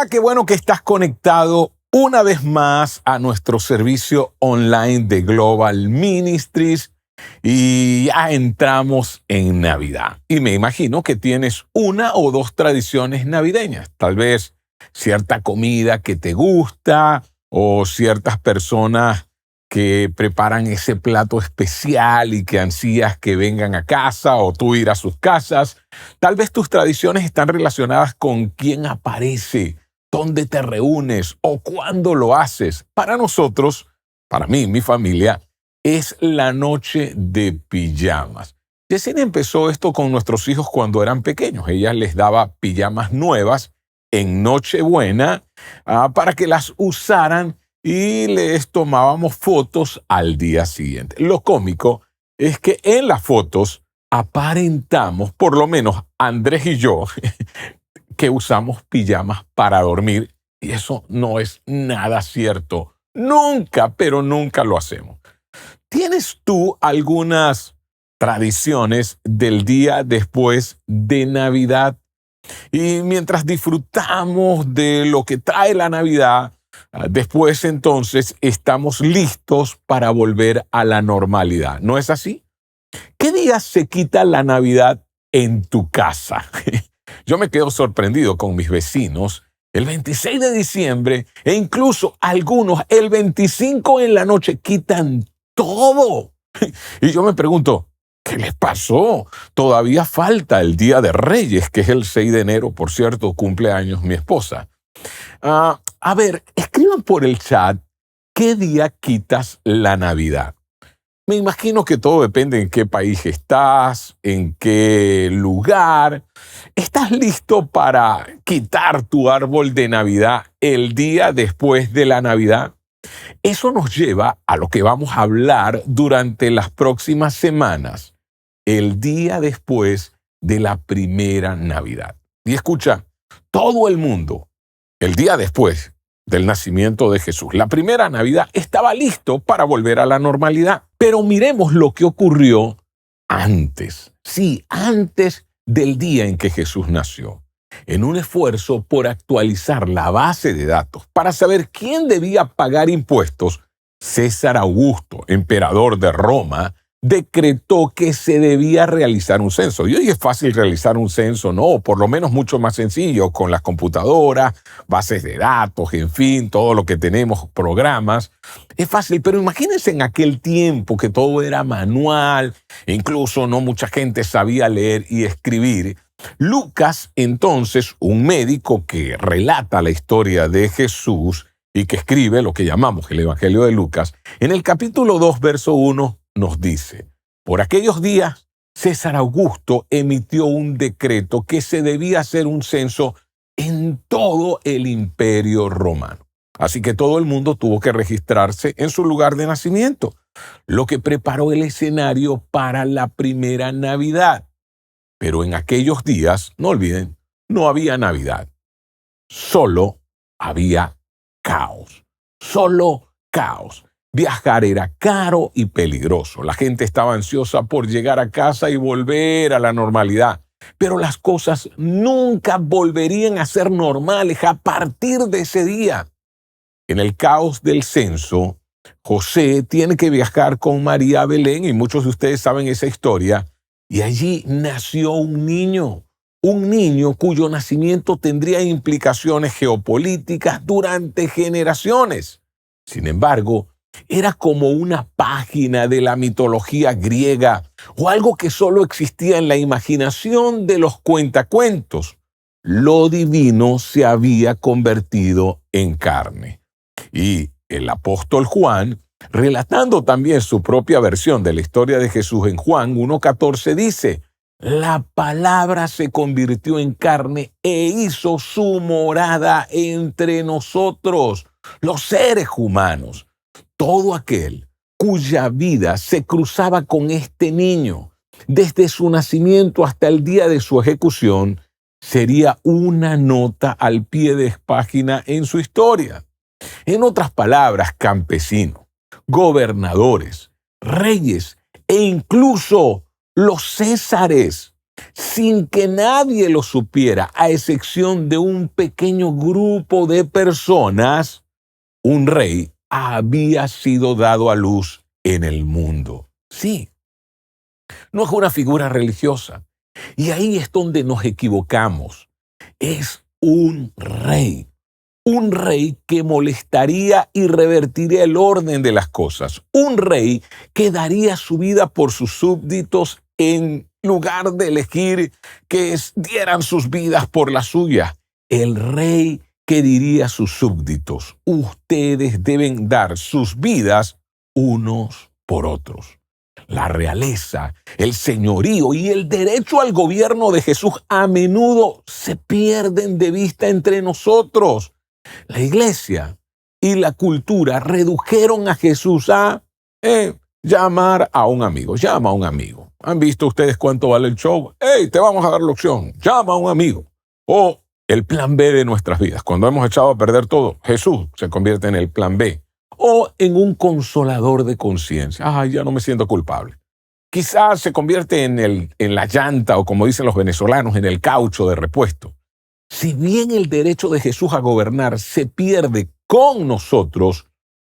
qué bueno que estás conectado una vez más a nuestro servicio online de Global Ministries y ya entramos en Navidad. Y me imagino que tienes una o dos tradiciones navideñas, tal vez cierta comida que te gusta o ciertas personas que preparan ese plato especial y que ansías que vengan a casa o tú ir a sus casas. Tal vez tus tradiciones están relacionadas con quién aparece, dónde te reúnes o cuándo lo haces. Para nosotros, para mí y mi familia, es la noche de pijamas. Yesenia empezó esto con nuestros hijos cuando eran pequeños. Ella les daba pijamas nuevas en Nochebuena para que las usaran y les tomábamos fotos al día siguiente. Lo cómico es que en las fotos aparentamos, por lo menos Andrés y yo, que usamos pijamas para dormir, y eso no es nada cierto. Nunca, pero nunca lo hacemos. ¿Tienes tú algunas tradiciones del día después de Navidad? Y mientras disfrutamos de lo que trae la Navidad, después entonces estamos listos para volver a la normalidad. ¿No es así? ¿Qué día se quita la Navidad en tu casa? Yo me quedo sorprendido con mis vecinos el 26 de diciembre e incluso algunos el 25 en la noche quitan todo. Y yo me pregunto, ¿qué les pasó? Todavía falta el Día de Reyes, que es el 6 de enero, por cierto, cumpleaños mi esposa. A ver, escriban por el chat, ¿qué día quitas la Navidad? Me imagino que todo depende en qué país estás, en qué lugar. ¿Estás listo para quitar tu árbol de Navidad el día después de la Navidad? Eso nos lleva a lo que vamos a hablar durante las próximas semanas, el día después de la primera Navidad. Y escucha, todo el mundo, el día después del nacimiento de Jesús, la primera Navidad, estaba listo para volver a la normalidad. Pero miremos lo que ocurrió antes, sí, antes del día en que Jesús nació, en un esfuerzo por actualizar la base de datos para saber quién debía pagar impuestos. César Augusto, emperador de Roma, decretó que se debía realizar un censo. Y hoy es fácil realizar un censo, ¿no? Por lo menos mucho más sencillo, con las computadoras, bases de datos, en fin, todo lo que tenemos, programas. Es fácil, pero imagínense en aquel tiempo que todo era manual, incluso no mucha gente sabía leer y escribir. Lucas, entonces, un médico que relata la historia de Jesús y que escribe lo que llamamos el Evangelio de Lucas, en el capítulo 2, verso 1, nos dice, por aquellos días, César Augusto emitió un decreto que se debía hacer un censo en todo el imperio romano. Así que todo el mundo tuvo que registrarse en su lugar de nacimiento, lo que preparó el escenario para la primera Navidad. Pero en aquellos días, no olviden, no había Navidad. Solo había caos. Solo caos. Viajar era caro y peligroso. La gente estaba ansiosa por llegar a casa y volver a la normalidad. Pero las cosas nunca volverían a ser normales a partir de ese día. En el caos del censo, José tiene que viajar con María a Belén, y muchos de ustedes saben esa historia, y allí nació un niño cuyo nacimiento tendría implicaciones geopolíticas durante generaciones. Sin embargo, era como una página de la mitología griega o algo que solo existía en la imaginación de los cuentacuentos. Lo divino se había convertido en carne. Y el apóstol Juan, relatando también su propia versión de la historia de Jesús en Juan 1:14, dice, la palabra se convirtió en carne e hizo su morada entre nosotros, los seres humanos. Todo aquel cuya vida se cruzaba con este niño, desde su nacimiento hasta el día de su ejecución, sería una nota al pie de página en su historia. En otras palabras, campesinos, gobernadores, reyes e incluso los césares sin que nadie lo supiera, a excepción de un pequeño grupo de personas, un rey había sido dado a luz en el mundo. Sí, no es una figura religiosa. Y ahí es donde nos equivocamos. Es un rey. Un rey que molestaría y revertiría el orden de las cosas. Un rey que daría su vida por sus súbditos en lugar de elegir que dieran sus vidas por la suya. El rey que diría a sus súbditos: ustedes deben dar sus vidas unos por otros. La realeza, el señorío y el derecho al gobierno de Jesús a menudo se pierden de vista entre nosotros. La iglesia y la cultura redujeron a Jesús a llamar a un amigo. Llama a un amigo. ¿Han visto ustedes cuánto vale el show? ¡Hey, te vamos a dar la opción! Llama a un amigo. O el plan B de nuestras vidas. Cuando hemos echado a perder todo, Jesús se convierte en el plan B. O en un consolador de conciencia. ¡Ay, ya no me siento culpable! Quizás se convierte en la llanta, o como dicen los venezolanos, en el caucho de repuesto. Si bien el derecho de Jesús a gobernar se pierde con nosotros,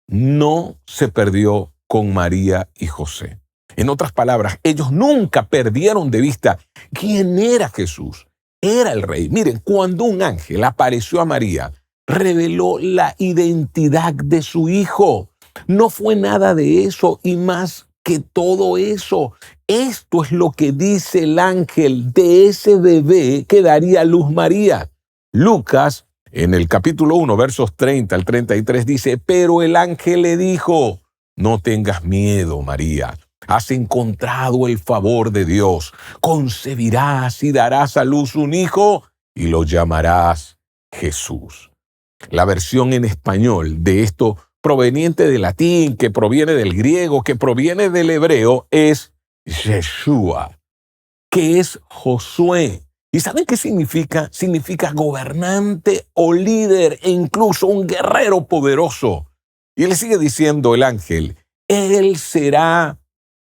no se perdió con María y José. En otras palabras, ellos nunca perdieron de vista quién era Jesús. Era el rey. Miren, cuando un ángel apareció a María, reveló la identidad de su hijo. No fue nada de eso y más que todo eso. Esto es lo que dice el ángel de ese bebé que daría a luz María. Lucas, en el capítulo 1, versos 30 al 33, dice: pero el ángel le dijo: no tengas miedo, María. Has encontrado el favor de Dios. Concebirás y darás a luz un hijo y lo llamarás Jesús. La versión en español de esto, proveniente del latín, que proviene del griego, que proviene del hebreo, es Yeshua, que es Josué. ¿Y saben qué significa? Significa gobernante o líder e incluso un guerrero poderoso. Y le sigue diciendo el ángel: él será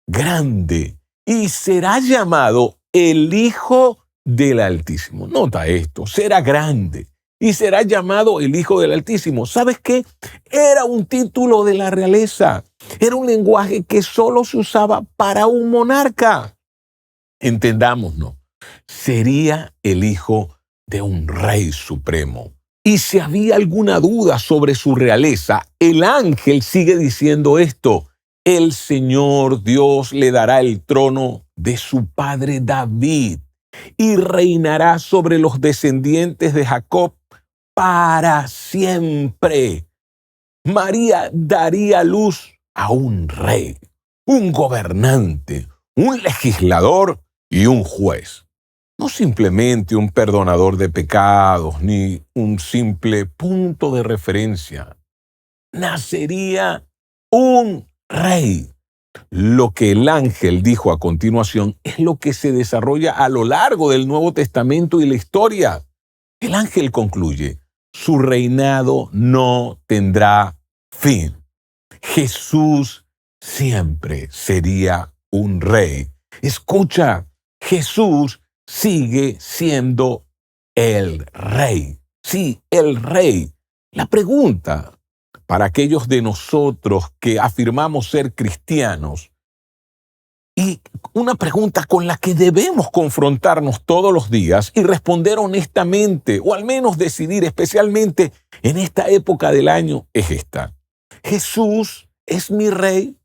grande y será llamado el Hijo del Altísimo. Nota esto: será grande y será llamado el Hijo del Altísimo. ¿Sabes qué? Era un título de la realeza. Era un lenguaje que solo se usaba para un monarca. Entendámonos, sería el hijo de un rey supremo. Y si había alguna duda sobre su realeza, el ángel sigue diciendo esto: el Señor Dios le dará el trono de su padre David y reinará sobre los descendientes de Jacob para siempre. María daría luz a un rey, un gobernante, un legislador y un juez. No simplemente un perdonador de pecados ni un simple punto de referencia. Nacería un rey. Lo que el ángel dijo a continuación es lo que se desarrolla a lo largo del Nuevo Testamento y la historia. El ángel concluye: su reinado no tendrá fin. Jesús siempre sería un rey. Escucha, Jesús sigue siendo el rey. Sí, el rey. La pregunta para aquellos de nosotros que afirmamos ser cristianos, y una pregunta con la que debemos confrontarnos todos los días y responder honestamente, o al menos decidir, especialmente en esta época del año, es esta: ¿Jesús es mi rey?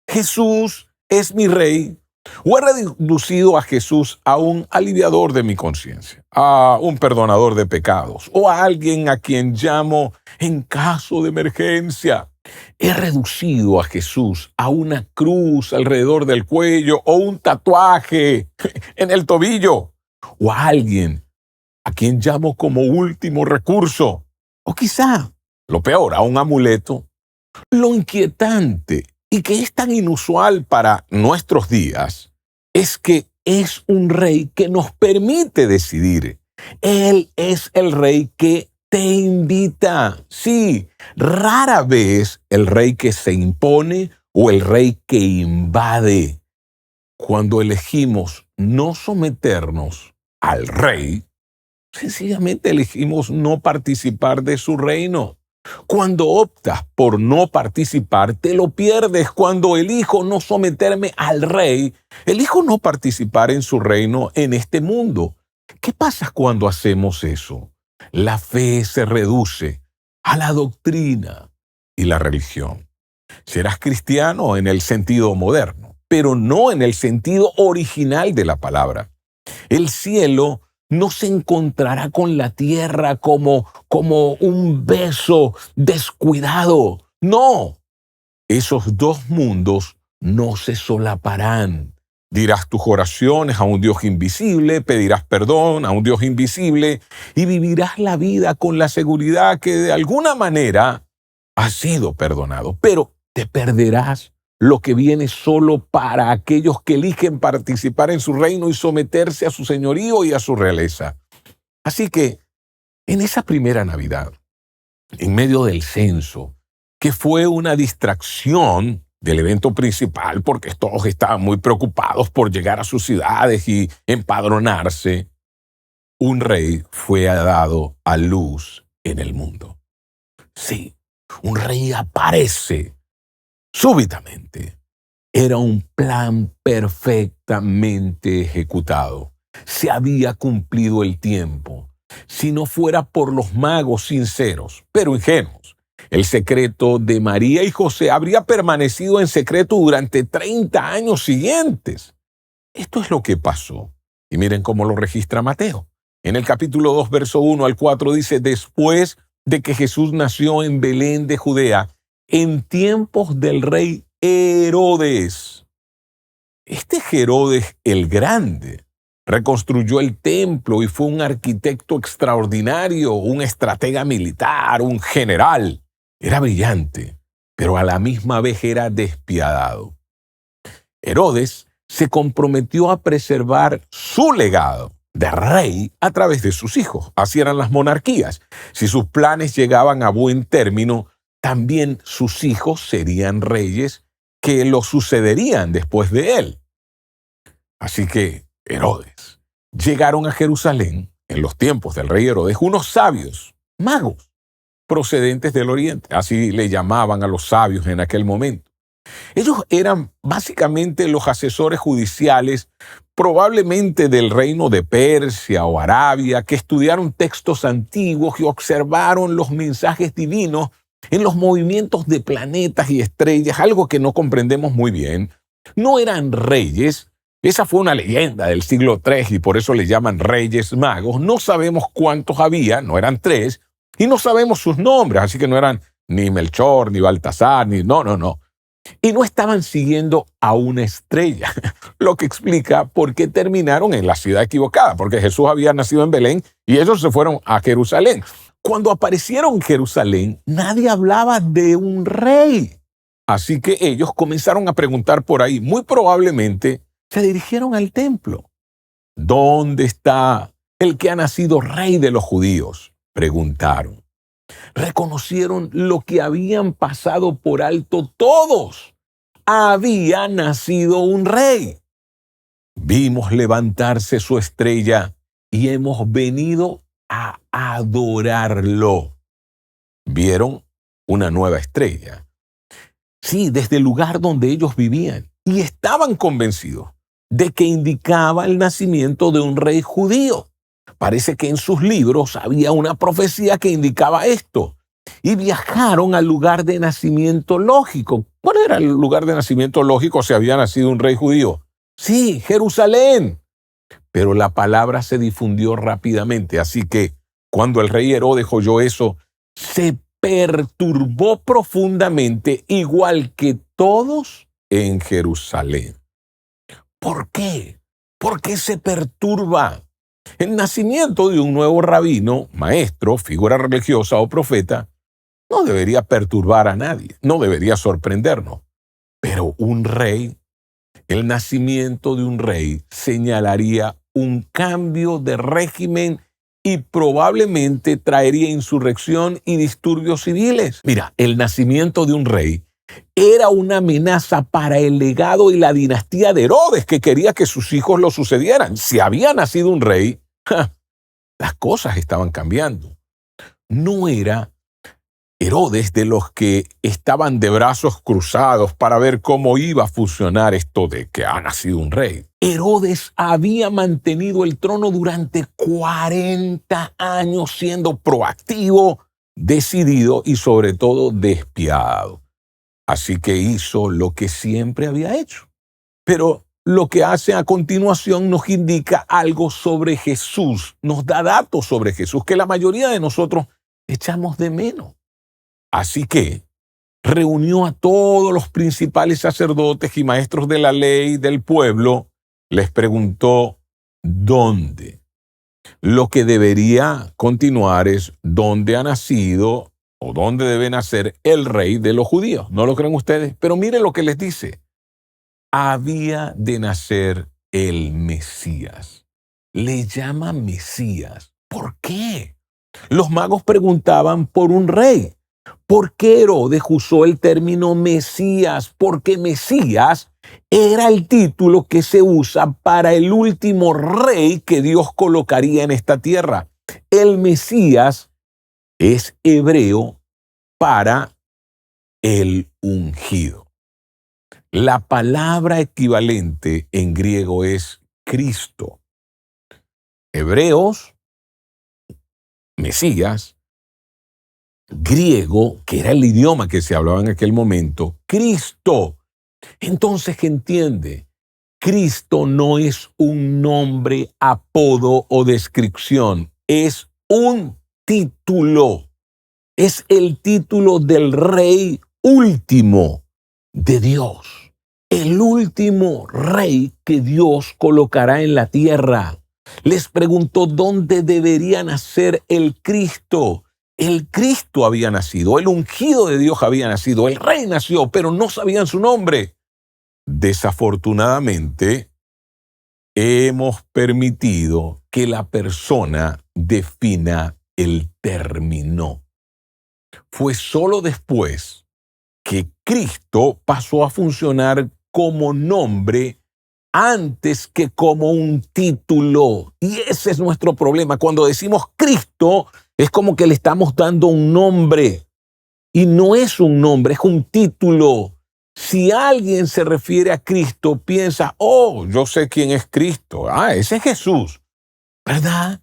¿Jesús es mi rey? ¿O he reducido a Jesús a un aliviador de mi conciencia, a un perdonador de pecados, o a alguien a quien llamo en caso de emergencia? ¿He reducido a Jesús a una cruz alrededor del cuello o un tatuaje en el tobillo? ¿O a alguien a quien llamo como último recurso? O quizá, lo peor, a un amuleto. Lo inquietante y que es tan inusual para nuestros días es que es un rey que nos permite decidir. Él es el rey que te invita. Sí, rara vez el rey que se impone o el rey que invade. Cuando elegimos no someternos al rey, sencillamente elegimos no participar de su reino. Cuando optas por no participar, te lo pierdes. Cuando elijo no someterme al rey, elijo no participar en su reino en este mundo. ¿Qué pasa cuando hacemos eso? La fe se reduce a la doctrina y la religión. Serás cristiano en el sentido moderno, pero no en el sentido original de la palabra. El cielo no se encontrará con la tierra como un beso descuidado. No, esos dos mundos no se solaparán. Dirás tus oraciones a un Dios invisible, pedirás perdón a un Dios invisible y vivirás la vida con la seguridad que de alguna manera has sido perdonado. Pero te perderás lo que viene solo para aquellos que eligen participar en su reino y someterse a su señorío y a su realeza. Así que, en esa primera Navidad, en medio del censo, que fue una distracción del evento principal porque todos estaban muy preocupados por llegar a sus ciudades y empadronarse, un rey fue dado a luz en el mundo. Sí, un rey aparece súbitamente. Era un plan perfectamente ejecutado. Se había cumplido el tiempo. Si no fuera por los magos sinceros, pero ingenuos, el secreto de María y José habría permanecido en secreto durante 30 años siguientes. Esto es lo que pasó. Y miren cómo lo registra Mateo. En el capítulo 2, verso 1 al 4 dice: después de que Jesús nació en Belén de Judea, en tiempos del rey Herodes. Este Herodes el Grande reconstruyó el templo y fue un arquitecto extraordinario, un estratega militar, un general. Era brillante, pero a la misma vez era despiadado. Herodes se comprometió a preservar su legado de rey a través de sus hijos. Así eran las monarquías. Si sus planes llegaban a buen término, también sus hijos serían reyes que lo sucederían después de él. Así que Herodes. Llegaron a Jerusalén, en los tiempos del rey Herodes, unos sabios, magos, procedentes del oriente. Así le llamaban a los sabios en aquel momento. Ellos eran básicamente los asesores judiciales, probablemente del reino de Persia o Arabia, que estudiaron textos antiguos y observaron los mensajes divinos en los movimientos de planetas y estrellas, algo que no comprendemos muy bien. No eran reyes. Esa fue una leyenda del siglo III y por eso le llaman Reyes Magos. No sabemos cuántos había, no eran 3, y no sabemos sus nombres, así que no eran ni Melchor, ni Baltasar, no. Y no estaban siguiendo a una estrella, lo que explica por qué terminaron en la ciudad equivocada, porque Jesús había nacido en Belén y ellos se fueron a Jerusalén. Cuando aparecieron en Jerusalén, nadie hablaba de un rey. Así que ellos comenzaron a preguntar por ahí. Muy probablemente se dirigieron al templo. ¿Dónde está el que ha nacido rey de los judíos?, preguntaron. Reconocieron lo que habían pasado por alto todos. Había nacido un rey. Vimos levantarse su estrella y hemos venido a adorarlo. Vieron una nueva estrella. Sí, desde el lugar donde ellos vivían. Y estaban convencidos de que indicaba el nacimiento de un rey judío. Parece que en sus libros había una profecía que indicaba esto. Y viajaron al lugar de nacimiento lógico. ¿Cuál era el lugar de nacimiento lógico si había nacido un rey judío? Sí, Jerusalén. Pero la palabra se difundió rápidamente, así que cuando el rey Herodes oyó eso, se perturbó profundamente, igual que todos en Jerusalén. ¿Por qué? ¿Por qué se perturba? El nacimiento de un nuevo rabino, maestro, figura religiosa o profeta, no debería perturbar a nadie, no debería sorprendernos. Pero un rey, el nacimiento de un rey señalaría un cambio de régimen y probablemente traería insurrección y disturbios civiles. Mira, el nacimiento de un rey Era una amenaza para el legado y la dinastía de Herodes, que quería que sus hijos lo sucedieran. Si había nacido un rey, las cosas estaban cambiando. No era Herodes de los que estaban de brazos cruzados para ver cómo iba a funcionar esto de que ha nacido un rey. Herodes había mantenido el trono durante 40 años siendo proactivo, decidido y sobre todo despiadado. Así que hizo lo que siempre había hecho. Pero lo que hace a continuación nos indica algo sobre Jesús, nos da datos sobre Jesús que la mayoría de nosotros echamos de menos. Así que reunió a todos los principales sacerdotes y maestros de la ley del pueblo, les preguntó dónde. Lo que debería continuar es dónde ha nacido o dónde debe nacer el rey de los judíos. ¿No lo creen ustedes? Pero miren lo que les dice. Había de nacer el Mesías. Le llaman Mesías. ¿Por qué? Los magos preguntaban por un rey. ¿Por qué Herodes usó el término Mesías? Porque Mesías era el título que se usa para el último rey que Dios colocaría en esta tierra. El Mesías es hebreo para el ungido. La palabra equivalente en griego es Cristo. Hebreos, Mesías. Griego, que era el idioma que se hablaba en aquel momento, Cristo. Entonces, entiende, Cristo no es un nombre, apodo o descripción, es un título. Es el título del rey último de Dios. El último rey que Dios colocará en la tierra. Les preguntó dónde debería nacer el Cristo. El Cristo había nacido, el ungido de Dios había nacido, el rey nació, pero no sabían su nombre. Desafortunadamente, hemos permitido que la persona defina el término. Fue solo después que Cristo pasó a funcionar como nombre antes que como un título. Y ese es nuestro problema. Cuando decimos Cristo, es como que le estamos dando un nombre. Y no es un nombre, es un título. Si alguien se refiere a Cristo, piensa, oh, yo sé quién es Cristo. Ah, ese es Jesús. ¿Verdad?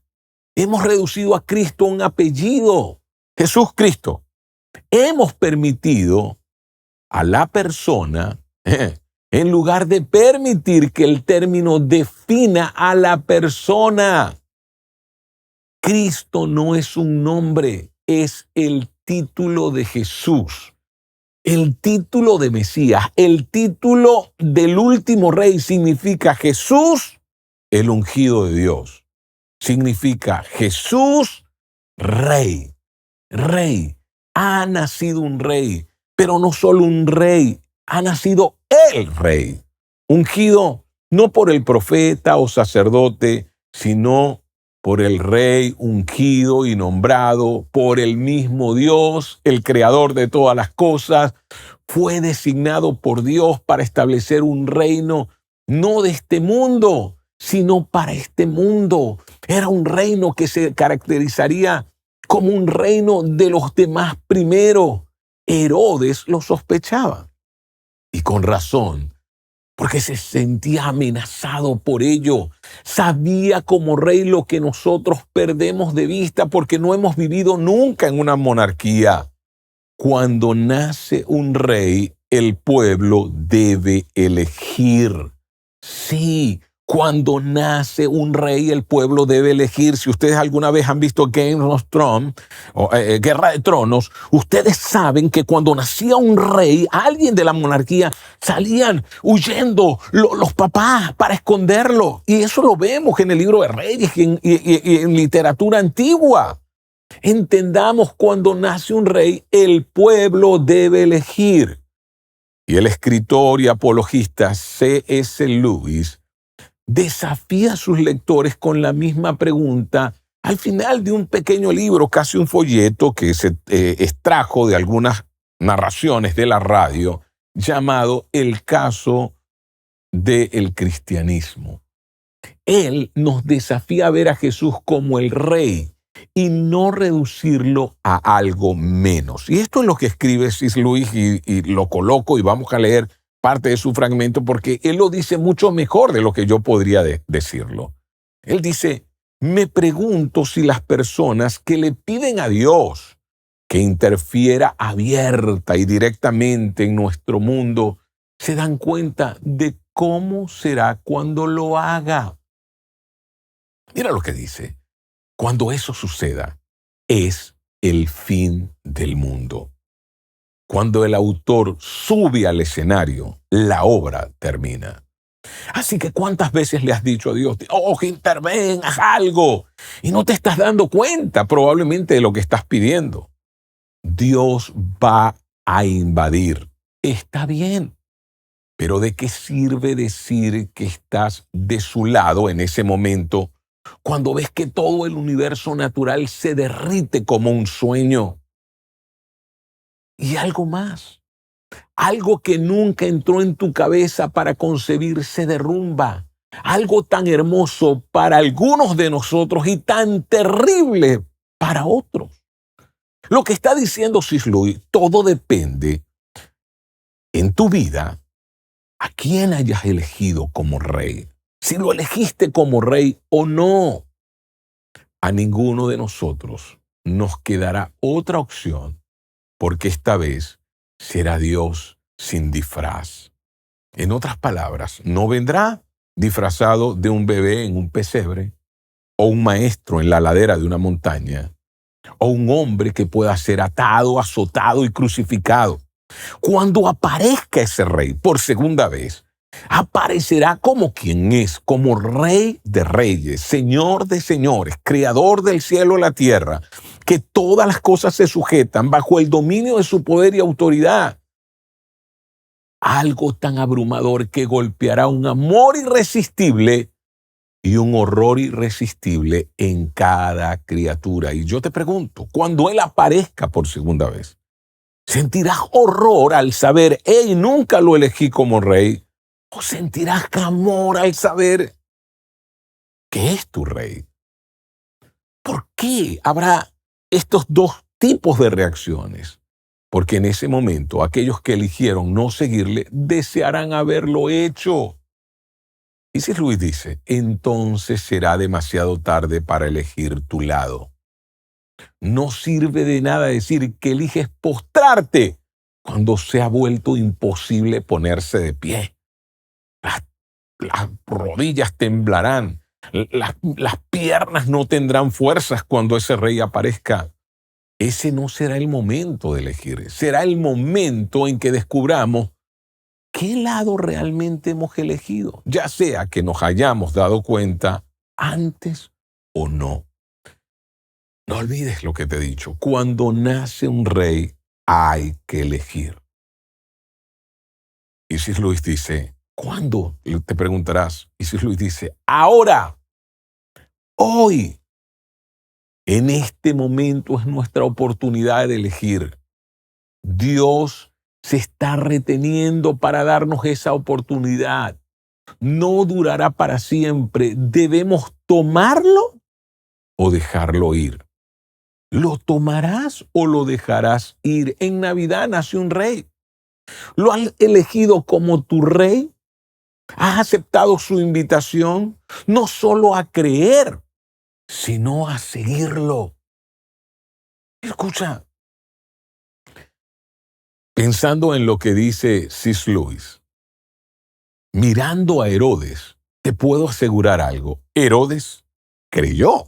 Hemos reducido a Cristo a un apellido. Jesús Cristo. Hemos permitido a la persona, en lugar de permitir que el término defina a la persona. Cristo no es un nombre, es el título de Jesús, el título de Mesías, el título del último rey significa Jesús, el ungido de Dios. Significa Jesús, rey, rey. Ha nacido un rey, pero no solo un rey, ha nacido el rey, ungido no por el profeta o sacerdote, sino por el rey ungido y nombrado por el mismo Dios, el creador de todas las cosas. Fue designado por Dios para establecer un reino no de este mundo, sino para este mundo. Era un reino que se caracterizaría como un reino de los demás primero. Herodes lo sospechaba. Y con razón, porque se sentía amenazado por ello. Sabía como rey lo que nosotros perdemos de vista porque no hemos vivido nunca en una monarquía. Cuando nace un rey, el pueblo debe elegir. Sí, cuando nace un rey, el pueblo debe elegir. Si ustedes alguna vez han visto Game of Thrones, Guerra de Tronos, ustedes saben que cuando nacía un rey, alguien de la monarquía, salían huyendo los papás para esconderlo. Y eso lo vemos en el libro de Reyes y en literatura antigua. Entendamos, cuando nace un rey, el pueblo debe elegir. Y el escritor y apologista C.S. Lewis desafía a sus lectores con la misma pregunta al final de un pequeño libro, casi un folleto que se extrajo de algunas narraciones de la radio, llamado El caso del cristianismo. Él nos desafía a ver a Jesús como el Rey y no reducirlo a algo menos. Y esto es lo que escribe C.S. Lewis y lo coloco y vamos a leer parte de su fragmento porque él lo dice mucho mejor de lo que yo podría decirlo. Él dice, me pregunto si las personas que le piden a Dios que interfiera abierta y directamente en nuestro mundo se dan cuenta de cómo será cuando lo haga. Mira lo que dice. Cuando eso suceda, es el fin del mundo. Cuando el autor sube al escenario, la obra termina. Así que ¿cuántas veces le has dicho a Dios, oh, que interven, haz algo? Y no te estás dando cuenta probablemente de lo que estás pidiendo. Dios va a invadir. Está bien. Pero ¿de qué sirve decir que estás de su lado en ese momento cuando ves que todo el universo natural se derrite como un sueño? Y algo más, algo que nunca entró en tu cabeza para concebir se derrumba. Algo tan hermoso para algunos de nosotros y tan terrible para otros. Lo que está diciendo C.S. Lewis, todo depende en tu vida a quién hayas elegido como rey. Si lo elegiste como rey o no. A ninguno de nosotros nos quedará otra opción, porque esta vez será Dios sin disfraz. En otras palabras, no vendrá disfrazado de un bebé en un pesebre, o un maestro en la ladera de una montaña, o un hombre que pueda ser atado, azotado y crucificado. Cuando aparezca ese rey por segunda vez, aparecerá como quien es, como Rey de reyes, Señor de señores, Creador del cielo y la tierra, que todas las cosas se sujetan bajo el dominio de su poder y autoridad. Algo tan abrumador que golpeará un amor irresistible y un horror irresistible en cada criatura. Y yo te pregunto, cuando Él aparezca por segunda vez, ¿sentirás horror al saber, hey, nunca lo elegí como rey? ¿O sentirás amor al saber que es tu rey? ¿Por qué habrá estos dos tipos de reacciones? Porque en ese momento aquellos que eligieron no seguirle desearán haberlo hecho. Y C.S. Lewis dice, entonces será demasiado tarde para elegir tu lado. No sirve de nada decir que eliges postrarte cuando se ha vuelto imposible ponerse de pie. Las rodillas temblarán, las piernas no tendrán fuerzas cuando ese rey aparezca. Ese no será el momento de elegir, será el momento en que descubramos qué lado realmente hemos elegido, ya sea que nos hayamos dado cuenta antes o no. No olvides lo que te he dicho. Cuando nace un rey, hay que elegir. Y C.S. Lewis dice, ¿cuándo? Te preguntarás. Y C.S. Lewis dice, ahora, hoy, en este momento es nuestra oportunidad de elegir. Dios se está reteniendo para darnos esa oportunidad. No durará para siempre. Debemos tomarlo o dejarlo ir. ¿Lo tomarás o lo dejarás ir? En Navidad nació un rey. ¿Lo has elegido como tu rey? ¿Has aceptado su invitación? No solo a creer, sino a seguirlo. Escucha, pensando en lo que dice C.S. Lewis, mirando a Herodes, te puedo asegurar algo. Herodes creyó.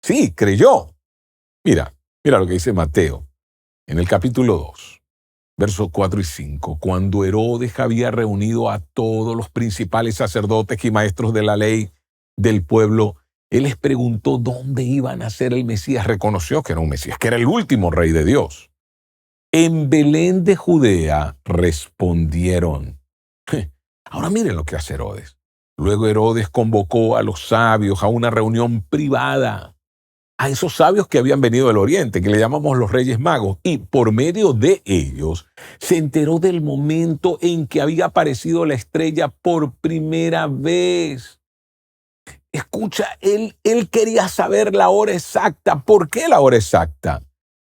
Sí, creyó. Mira lo que dice Mateo en el capítulo 2, versos 4 y 5. Cuando Herodes había reunido a todos los principales sacerdotes y maestros de la ley del pueblo, él les preguntó dónde iba a nacer el Mesías. Reconoció que era un Mesías, que era el último rey de Dios. En Belén de Judea respondieron. Ahora miren lo que hace Herodes. Luego Herodes convocó a los sabios a una reunión privada a esos sabios que habían venido del oriente, que le llamamos los Reyes Magos, y por medio de ellos se enteró del momento en que había aparecido la estrella por primera vez. Escucha, él quería saber la hora exacta. ¿Por qué la hora exacta?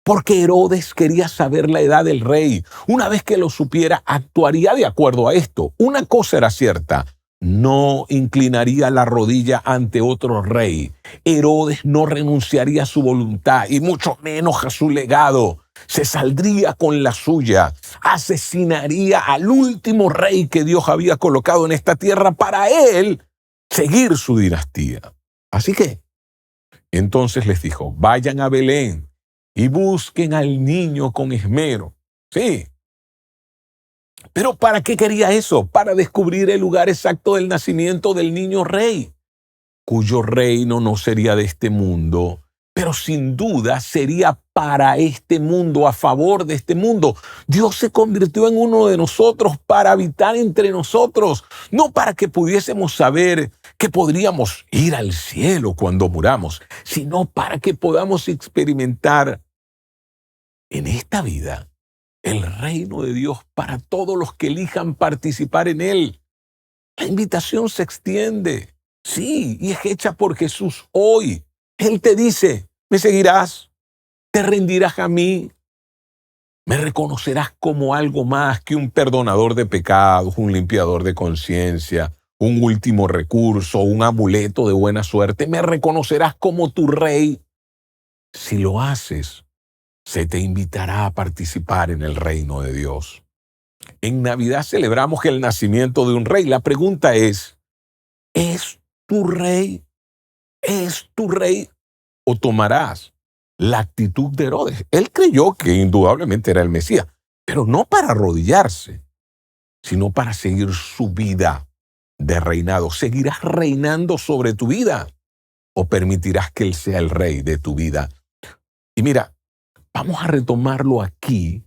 Porque Herodes quería saber la edad del rey. Una vez que lo supiera, actuaría de acuerdo a esto. Una cosa era cierta: no inclinaría la rodilla ante otro rey. Herodes no renunciaría a su voluntad y mucho menos a su legado. Se saldría con la suya. Asesinaría al último rey que Dios había colocado en esta tierra para él seguir su dinastía. Así que, entonces les dijo: vayan a Belén y busquen al niño con esmero. Sí. ¿Pero para qué quería eso? Para descubrir el lugar exacto del nacimiento del niño rey, cuyo reino no sería de este mundo, pero sin duda sería para este mundo, a favor de este mundo. Dios se convirtió en uno de nosotros para habitar entre nosotros, no para que pudiésemos saber que podríamos ir al cielo cuando muramos, sino para que podamos experimentar en esta vida el reino de Dios para todos los que elijan participar en él. La invitación se extiende, sí, y es hecha por Jesús hoy. Él te dice: ¿me seguirás? ¿Te rendirás a mí? ¿Me reconocerás como algo más que un perdonador de pecados, un limpiador de conciencia, un último recurso, un amuleto de buena suerte? ¿Me reconocerás como tu rey? Si lo haces, se te invitará a participar en el reino de Dios. En Navidad celebramos el nacimiento de un rey. La pregunta es: ¿es tu rey? ¿Es tu rey? ¿O tomarás la actitud de Herodes? Él creyó que indudablemente era el Mesías, pero no para arrodillarse, sino para seguir su vida de reinado. ¿Seguirás reinando sobre tu vida o permitirás que Él sea el rey de tu vida? Y mira, vamos a retomarlo aquí,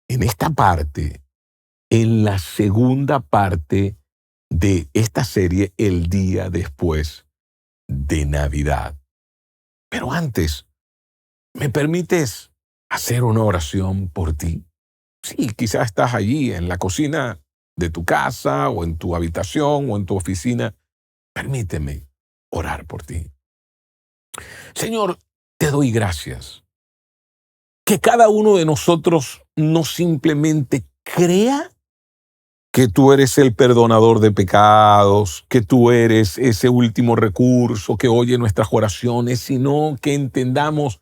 en esta parte, en la segunda parte de esta serie, el día después de Navidad. Pero antes, ¿me permites hacer una oración por ti? Sí, quizás estás allí en la cocina de tu casa o en tu habitación o en tu oficina. Permíteme orar por ti. Señor, te doy gracias. Que cada uno de nosotros no simplemente crea que tú eres el perdonador de pecados, que tú eres ese último recurso que oye nuestras oraciones, sino que entendamos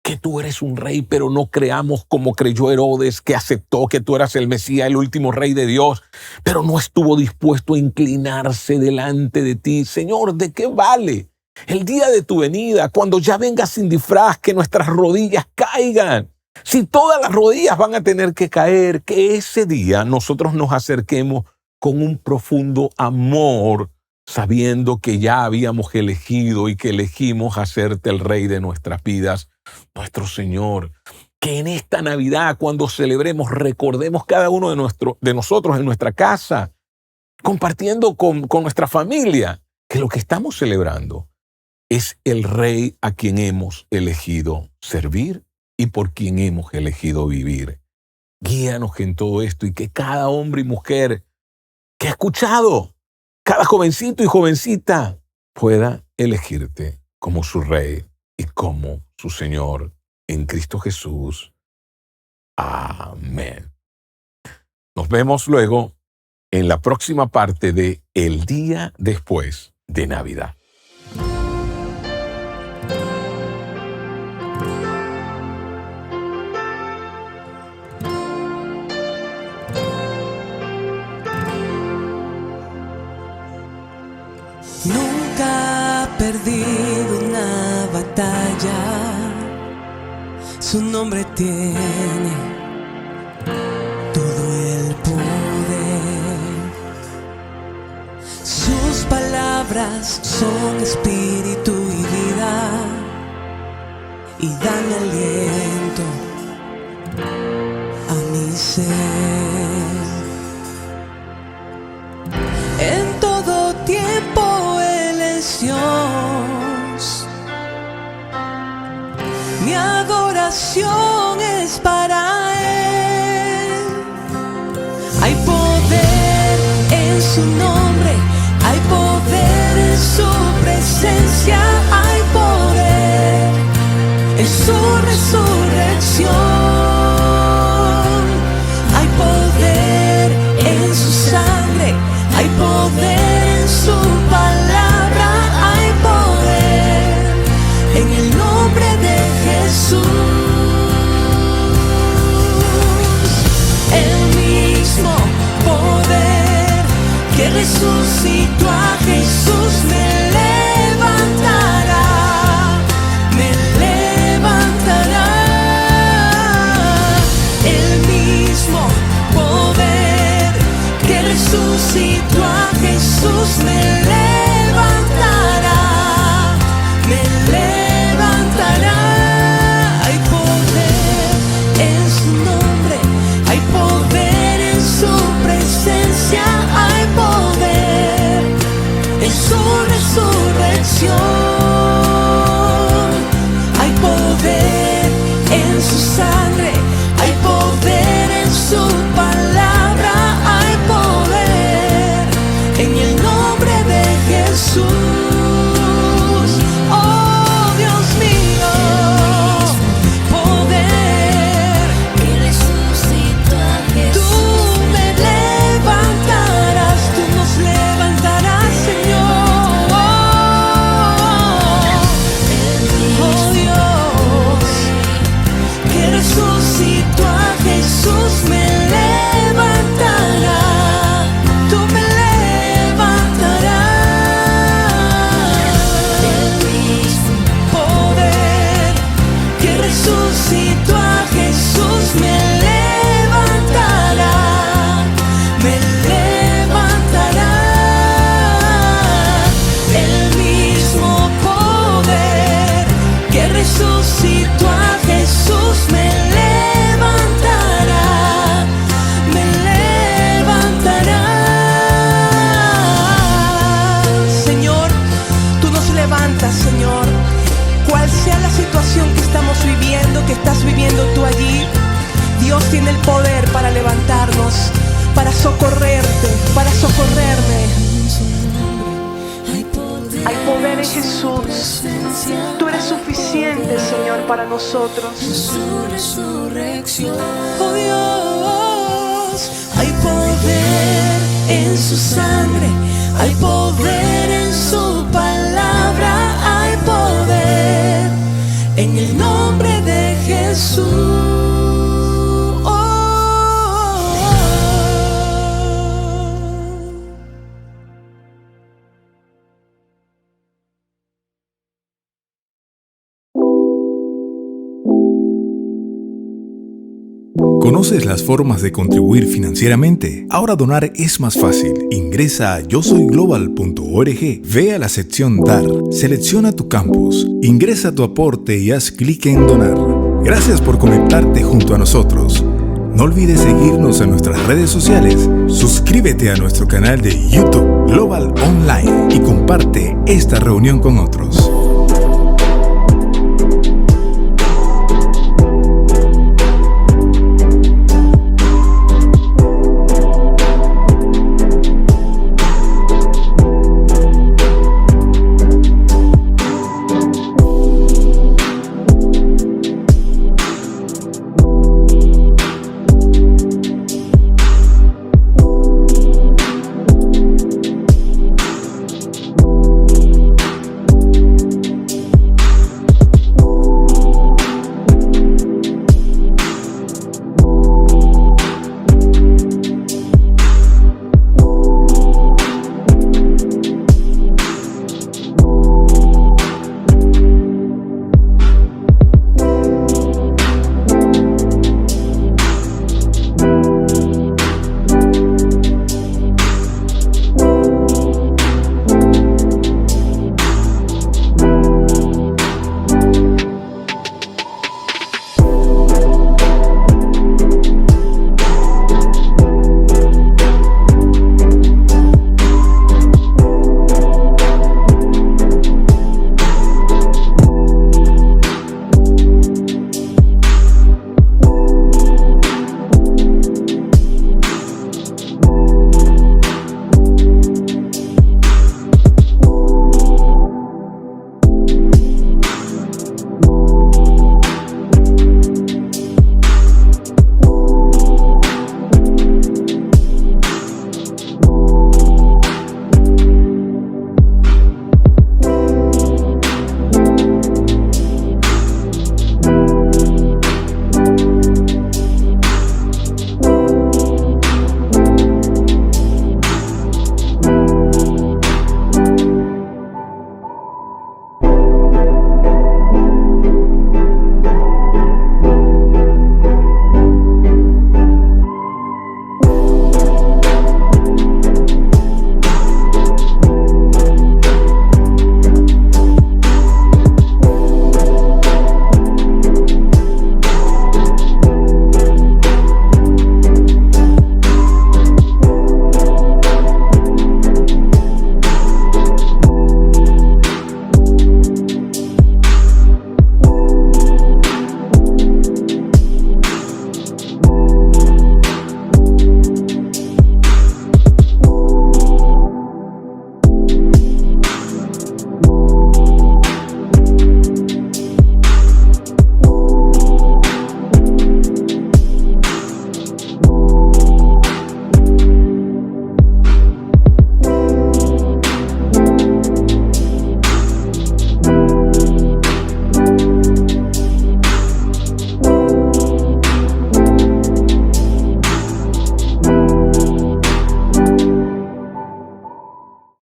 que tú eres un rey, pero no creamos como creyó Herodes, que aceptó que tú eras el Mesías, el último rey de Dios, pero no estuvo dispuesto a inclinarse delante de ti. Señor, ¿de qué vale el día de tu venida, cuando ya vengas sin disfraz, que nuestras rodillas caigan? Si todas las rodillas van a tener que caer, que ese día nosotros nos acerquemos con un profundo amor, sabiendo que ya habíamos elegido y que elegimos hacerte el rey de nuestras vidas, nuestro Señor. Que en esta Navidad, cuando celebremos, recordemos cada uno de nosotros en nuestra casa, compartiendo con nuestra familia, que lo que estamos celebrando es el rey a quien hemos elegido servir y por quien hemos elegido vivir. Guíanos en todo esto y que cada hombre y mujer que ha escuchado, cada jovencito y jovencita, pueda elegirte como su rey y como su Señor en Cristo Jesús. Amén. Nos vemos luego en la próxima parte de El día después de Navidad. Nunca ha perdido una batalla, su nombre tiene todo el poder, sus palabras son espíritu y vida, y dan aliento a mi ser. En todo tiempo Él es Dios, salvación es para Él. Hay poder en su nombre, hay poder en su presencia, hay poder en su resurrección. Hay poder en su sangre, hay poder en su palabra, hay poder en el nombre de Jesús. El mismo poder que resucitó a Jesús me levantará, me levantará. El mismo poder que resucitó a Jesús me levantará, me levantará. Hay poder en su nombre, hay poder en su presencia, hay poder en su resurrección. Hay poder en su sangre, hay poder en su palabra, hay poder en el nombre de Jesús. Oh Dios mío, poder que resucitó a Jesús. Tú me levantarás, tú nos levantarás, Señor. Oh Dios, que resucitó a Jesús me levantará, tú me levantarás. El mismo poder que resucitó a Jesús me levantará, me levantará. El mismo poder que resucitó a Jesús me levantará, me levantará. Señor, tú nos levantas, Señor. Cual sea la situación que estamos viviendo, que estás viviendo tú allí, Dios tiene el poder para levantarnos, para socorrerte, para socorrerme. Hay poder en Jesús. Tú eres suficiente, Señor, para nosotros. Oh Dios, hay poder en su sangre, hay poder en su palabra, hay poder en el nombre de Jesús. ¿Conoces las formas de contribuir financieramente? Ahora donar es más fácil. Ingresa a yosoyglobal.org, ve a la sección Dar, selecciona tu campus, ingresa tu aporte y haz clic en Donar. Gracias por conectarte junto a nosotros. No olvides seguirnos en nuestras redes sociales, suscríbete a nuestro canal de YouTube Global Online y comparte esta reunión con otros.